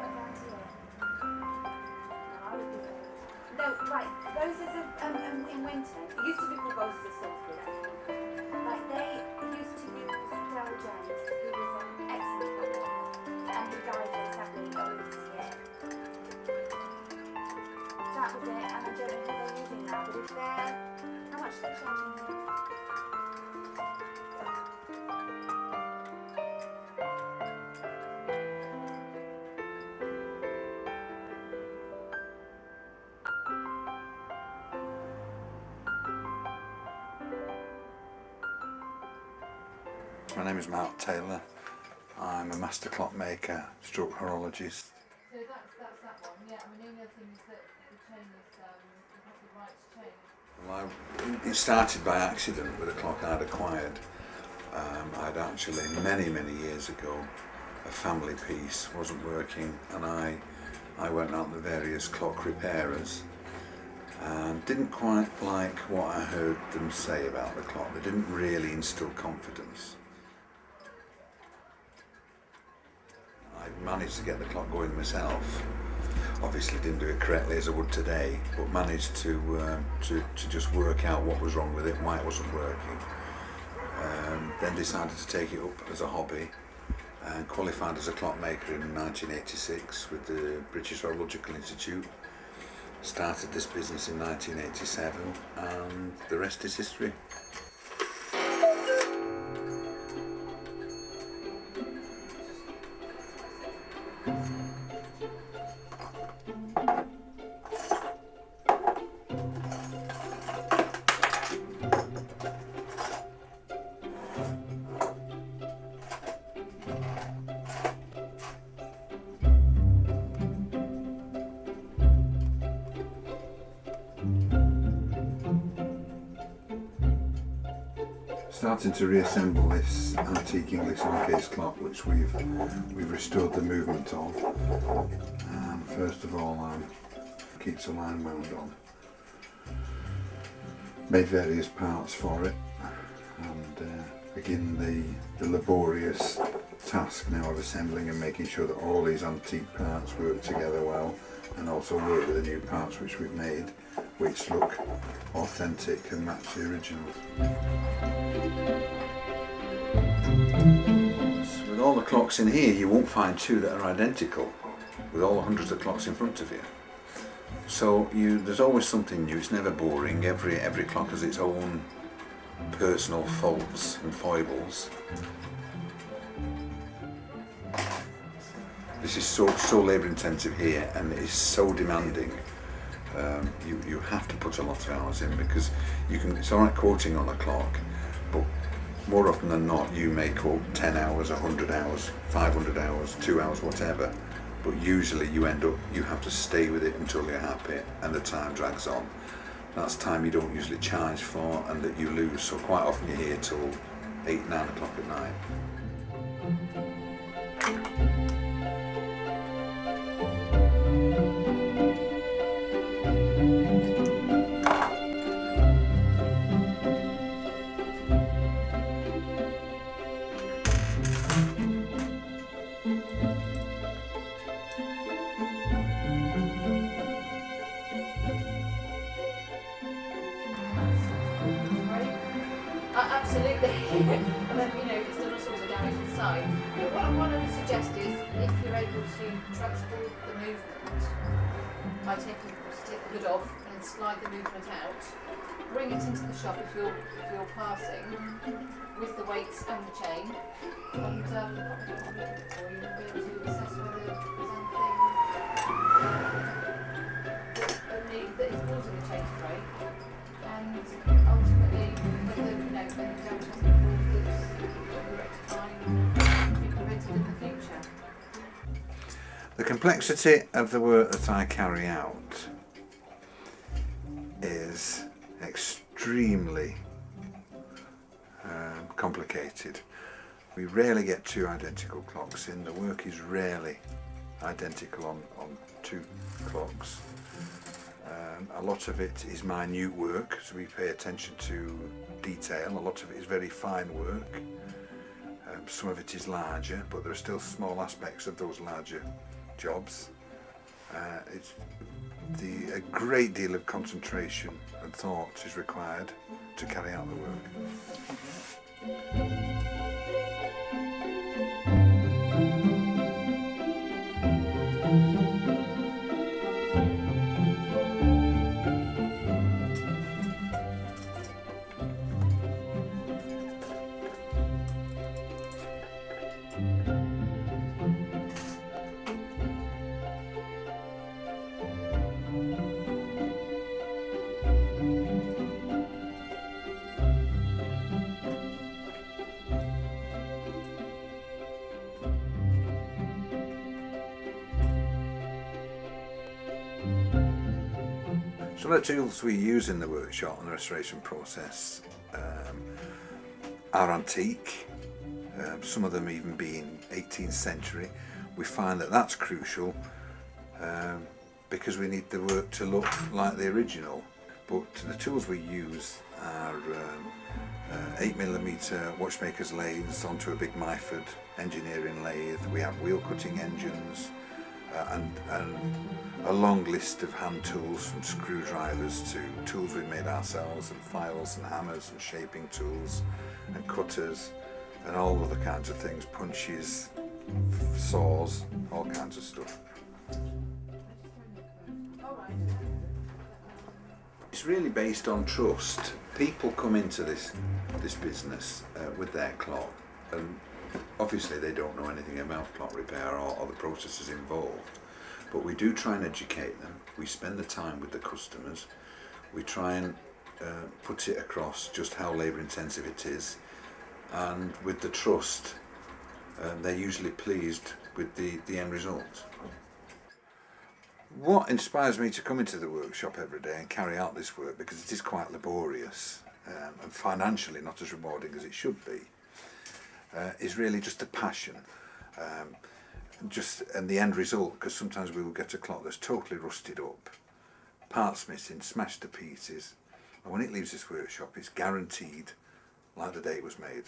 around here. No, I would be there. No, right, roses in winter. It used to be called roses of Salisbury, actually. Like, they used to use Darryl James, who was an excellent plumber, and he died very sadly earlier this year. That was it, and I don't know who they're using now, but if they're... How much are they charging me? My name is Mark Taylor. I'm a master clockmaker, stroke horologist. So that's that one, yeah. I mean, the only other thing is that the chain is, you have the right chain. Well, it started by accident with a clock I'd acquired. I'd actually, many years ago, a family piece wasn't working, and I went out to various clock repairers and didn't quite like what I heard them say about the clock. They didn't really instill confidence. I managed to get the clock going myself. Obviously didn't do it correctly as I would today, but managed to just work out what was wrong with it, why it wasn't working. Then decided to take it up as a hobby and qualified as a clockmaker in 1986 with the British Horological Institute. Started this business in 1987 and the rest is history. Starting to reassemble this antique English case clock, which we've restored the movement of. First of all, keeps a line wound on. Made various parts for it, and begin the laborious task now of assembling and making sure that all these antique parts work together well, and also work with the new parts which we've made, which look authentic and match the originals. With all the clocks in here, you won't find two that are identical, with all the hundreds of clocks in front of you. So there's always something new, it's never boring. Every clock has its own personal faults and foibles. This is so labour intensive here, and it is so demanding. You have to put a lot of hours in, because it's alright quoting on a clock, but more often than not you may quote 10 hours, 100 hours, 500 hours, 2 hours, whatever, but usually you have to stay with it until you're happy, and the time drags on. That's time you don't usually charge for and that you lose, so quite often you're here till 8, 9 o'clock at night. Absolutely. And then, it's done all sorts of damage inside. But what I would suggest is, if you're able to transport the movement by take the hood off and slide the movement out, bring it into the shop if you're passing with the weights and the chain, and or you'll be able to assess whether there's anything that is causing the chain to break, and ultimately whether the damage has been caused that's rectifying and be prevented in the future. The complexity of the work that I carry out is extremely complicated. We rarely get two identical clocks in. The work is rarely identical on two clocks. A lot of it is minute work, so we pay attention to detail. A lot of it is very fine work. Some of it is larger, but there are still small aspects of those larger jobs. It's a great deal of concentration and thought is required to carry out the work. Some of the tools we use in the workshop and the restoration process are antique, some of them even being 18th century. We find that that's crucial because we need the work to look like the original. But the tools we use are 8mm watchmaker's lathes onto a big Myford engineering lathe. We have wheel cutting engines and a long list of hand tools, from screwdrivers to tools we've made ourselves, and files and hammers and shaping tools and cutters and all other kinds of things, punches, saws, all kinds of stuff. It's really based on trust. People come into this business with their clock, and obviously they don't know anything about clock repair or the processes involved, but we do try and educate them. We spend the time with the customers. We try and put it across just how labour intensive it is, and with the trust they're usually pleased with the end result. What inspires me to come into the workshop every day and carry out this work, because it is quite laborious and financially not as rewarding as it should be, is really just the passion, and the end result. Because sometimes we will get a clock that's totally rusted up, parts missing, smashed to pieces, and when it leaves this workshop it's guaranteed like the day it was made.